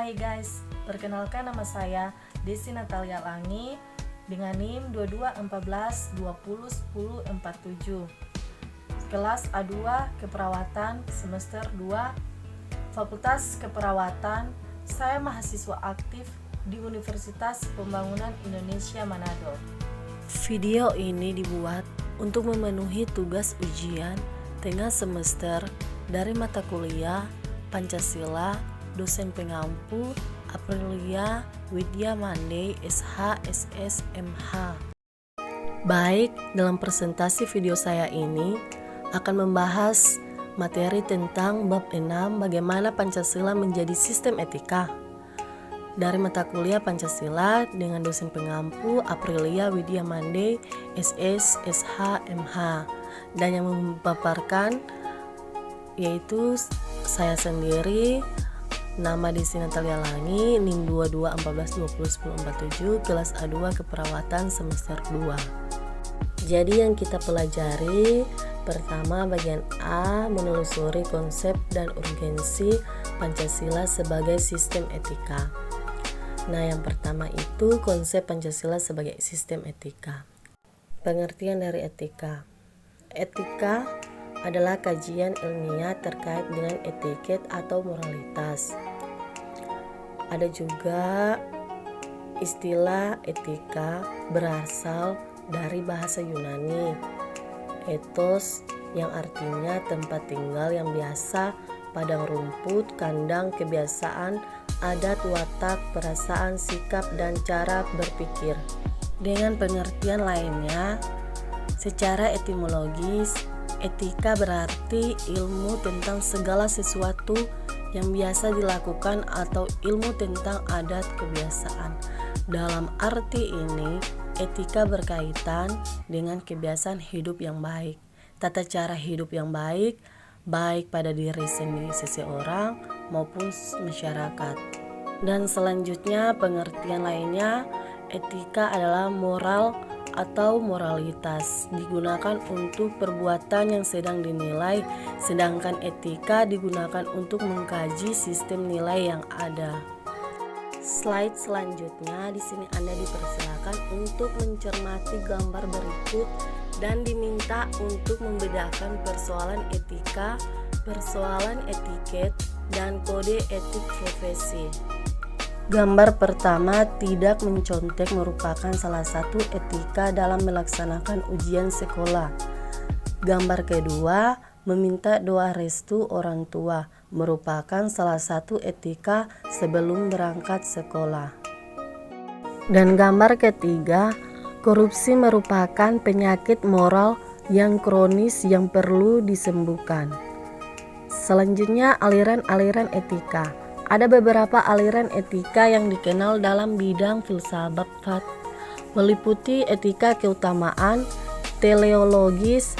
Hai guys, perkenalkan nama saya Desi Natalia Langi dengan NIM 2214201047. Kelas A2 Keperawatan semester 2 Fakultas Keperawatan. Saya mahasiswa aktif di Universitas Pembangunan Indonesia Manado. Video ini dibuat untuk memenuhi tugas ujian tengah semester dari mata kuliah Pancasila, dosen pengampu Aprilia Widya Mandey SH SS MH. Baik, dalam presentasi video saya ini akan membahas materi tentang bab 6 bagaimana Pancasila menjadi sistem etika dari mata kuliah Pancasila dengan dosen pengampu Aprilia Widya Mandey SS SH MH, dan yang memaparkan yaitu saya sendiri. Nama Desi Natalia Langi, NIM 2214201047, kelas A2 Keperawatan semester 2. Jadi yang kita pelajari pertama bagian A, menelusuri konsep dan urgensi Pancasila sebagai sistem etika. Nah, yang pertama itu konsep Pancasila sebagai sistem etika. Pengertian dari etika. Etika adalah kajian ilmiah terkait dengan etiket atau moralitas. Ada juga istilah etika berasal dari bahasa Yunani, ethos, yang artinya tempat tinggal yang biasa, padang rumput, kandang, kebiasaan, adat, watak, perasaan, sikap, dan cara berpikir. Dengan pengertian lainnya, secara etimologis, etika berarti ilmu tentang segala sesuatu yang biasa dilakukan atau ilmu tentang adat kebiasaan. Dalam arti ini, etika berkaitan dengan kebiasaan hidup yang baik, tata cara hidup yang baik, baik pada diri sendiri seseorang maupun masyarakat. Dan selanjutnya pengertian lainnya, etika adalah moral atau moralitas, digunakan untuk perbuatan yang sedang dinilai, sedangkan etika digunakan untuk mengkaji sistem nilai yang ada. Slide selanjutnya, di sini Anda dipersilakan untuk mencermati gambar berikut dan diminta untuk membedakan persoalan etika, persoalan etiket, dan kode etik profesi. Gambar pertama, tidak mencontek merupakan salah satu etika dalam melaksanakan ujian sekolah. Gambar kedua, meminta doa restu orang tua merupakan salah satu etika sebelum berangkat sekolah. Dan gambar ketiga, korupsi merupakan penyakit moral yang kronis yang perlu disembuhkan. Selanjutnya, aliran-aliran etika. Ada beberapa aliran etika yang dikenal dalam bidang filsafat, meliputi etika keutamaan, teleologis,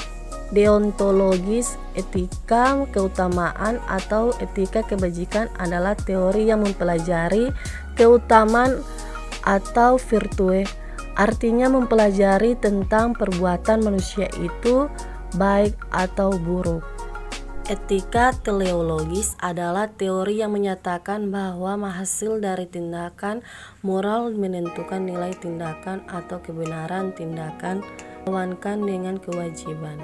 deontologis. Etika keutamaan atau etika kebajikan adalah teori yang mempelajari keutamaan atau virtue, artinya mempelajari tentang perbuatan manusia itu baik atau buruk. Etika teleologis adalah teori yang menyatakan bahwa hasil dari tindakan moral menentukan nilai tindakan atau kebenaran tindakan melawankan dengan kewajiban.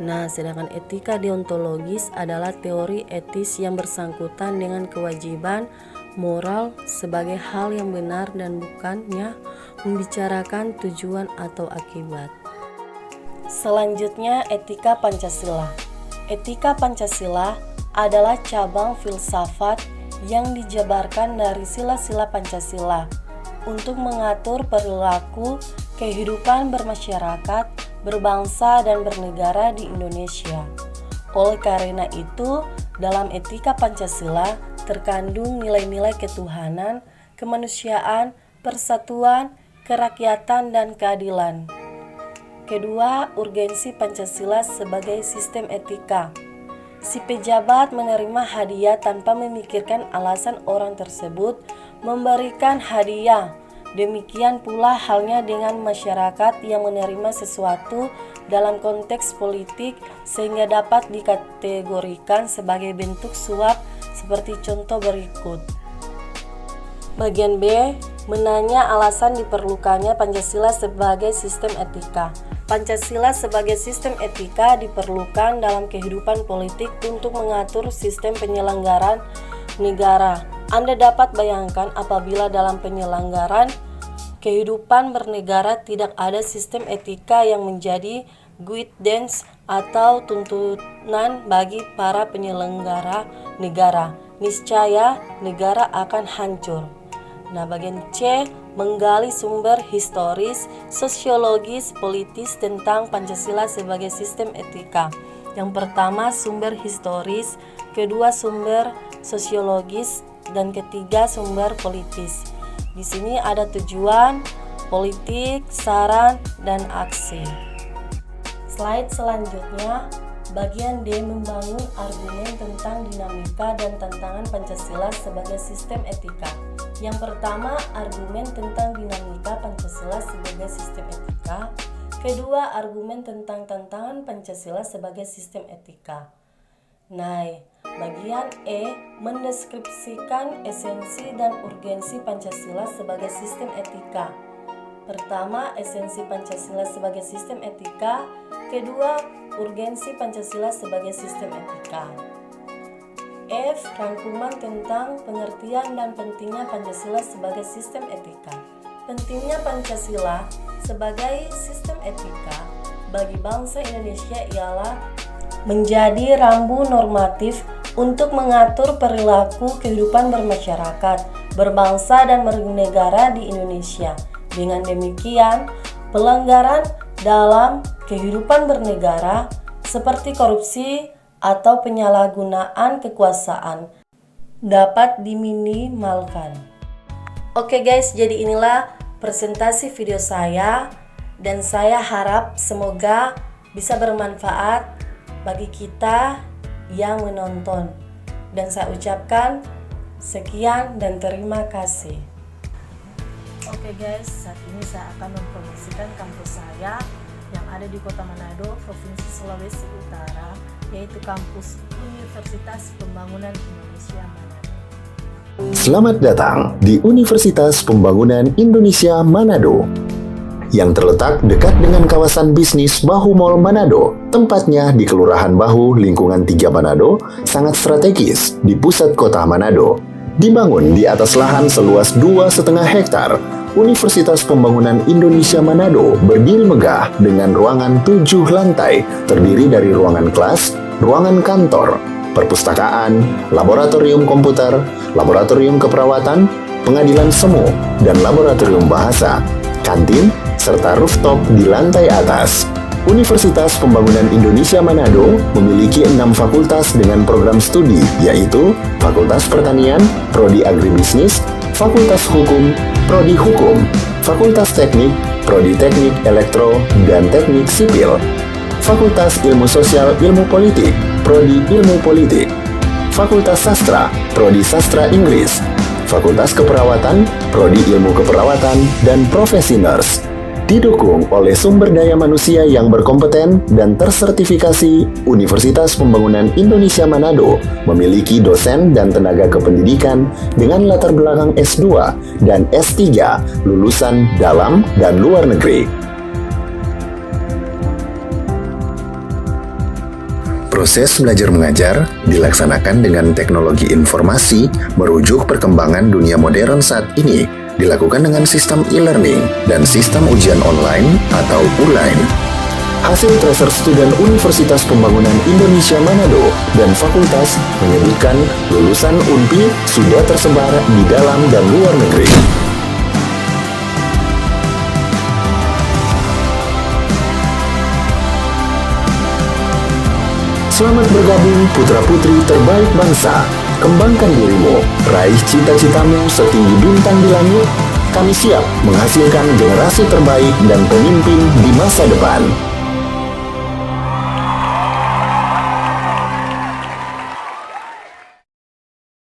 Nah, sedangkan etika deontologis adalah teori etis yang bersangkutan dengan kewajiban moral sebagai hal yang benar dan bukannya membicarakan tujuan atau akibat. Selanjutnya, etika Pancasila. Etika Pancasila adalah cabang filsafat yang dijabarkan dari sila-sila Pancasila untuk mengatur perilaku kehidupan bermasyarakat, berbangsa, dan bernegara di Indonesia. Oleh karena itu, dalam etika Pancasila terkandung nilai-nilai ketuhanan, kemanusiaan, persatuan, kerakyatan, dan keadilan. Kedua, urgensi Pancasila sebagai sistem etika. Si pejabat menerima hadiah tanpa memikirkan alasan orang tersebut memberikan hadiah. Demikian pula halnya dengan masyarakat yang menerima sesuatu dalam konteks politik sehingga dapat dikategorikan sebagai bentuk suap seperti contoh berikut. Bagian B, menanya alasan diperlukannya Pancasila sebagai sistem etika. Pancasila sebagai sistem etika diperlukan dalam kehidupan politik untuk mengatur sistem penyelenggaraan negara. Anda dapat bayangkan apabila dalam penyelenggaraan kehidupan bernegara tidak ada sistem etika yang menjadi guidance atau tuntunan bagi para penyelenggara negara, niscaya negara akan hancur. Nah, bagian C, menggali sumber historis, sosiologis, politis tentang Pancasila sebagai sistem etika. Yang pertama sumber historis, kedua sumber sosiologis, dan ketiga sumber politis. Di sini ada tujuan, politik, saran, dan aksi. Slide selanjutnya, bagian D membangun argumen tentang dinamika dan tantangan Pancasila sebagai sistem etika. Yang pertama, argumen tentang dinamika Pancasila sebagai sistem etika. Kedua, argumen tentang tantangan Pancasila sebagai sistem etika. Nah, bagian E mendeskripsikan esensi dan urgensi Pancasila sebagai sistem etika. Pertama, esensi Pancasila sebagai sistem etika. Kedua, urgensi Pancasila sebagai sistem etika. F. Rangkuman tentang pengertian dan pentingnya Pancasila sebagai sistem etika. Pentingnya Pancasila sebagai sistem etika bagi bangsa Indonesia ialah menjadi rambu normatif untuk mengatur perilaku kehidupan bermasyarakat, berbangsa dan bernegara di Indonesia. Dengan demikian, pelanggaran dalam kehidupan bernegara seperti korupsi atau penyalahgunaan kekuasaan dapat diminimalkan. Oke guys, jadi inilah presentasi video saya dan saya harap semoga bisa bermanfaat bagi kita yang menonton. Dan saya ucapkan sekian dan terima kasih. Oke guys, saat ini saya akan mempromosikan kampus saya yang ada di Kota Manado, Provinsi Sulawesi Utara, yaitu kampus Universitas Pembangunan Indonesia Manado. Selamat datang di Universitas Pembangunan Indonesia Manado yang terletak dekat dengan kawasan bisnis Bahu Mall Manado. Tempatnya di Kelurahan Bahu, lingkungan 3 Manado, sangat strategis di pusat kota Manado. Dibangun di atas lahan seluas 2,5 hektar, Universitas Pembangunan Indonesia Manado berdiri megah dengan ruangan 7 lantai, terdiri dari ruangan kelas, ruangan kantor, perpustakaan, laboratorium komputer, laboratorium keperawatan, pengadilan semu, dan laboratorium bahasa, kantin, serta rooftop di lantai atas. Universitas Pembangunan Indonesia Manado memiliki 6 fakultas dengan program studi, yaitu Fakultas Pertanian, Prodi Agribisnis, Fakultas Hukum, Prodi Hukum, Fakultas Teknik, Prodi Teknik Elektro dan Teknik Sipil, Fakultas Ilmu Sosial Ilmu Politik, Prodi Ilmu Politik, Fakultas Sastra, Prodi Sastra Inggris, Fakultas Keperawatan, Prodi Ilmu Keperawatan, dan Profesi Nurse. Didukung oleh sumber daya manusia yang berkompeten dan tersertifikasi, Universitas Pembangunan Indonesia Manado memiliki dosen dan tenaga kependidikan dengan latar belakang S2 dan S3 lulusan dalam dan luar negeri. Proses belajar mengajar dilaksanakan dengan teknologi informasi merujuk perkembangan dunia modern saat ini, dilakukan dengan sistem e-learning dan sistem ujian online atau ULAIN. Hasil tracer student Universitas Pembangunan Indonesia Manado dan fakultas menyebutkan lulusan UNPI sudah tersebar di dalam dan luar negeri. Selamat bergabung putra-putri terbaik bangsa. Kembangkan dirimu, raih cita-citamu setinggi bintang di langit. Kami siap menghasilkan generasi terbaik dan pemimpin di masa depan.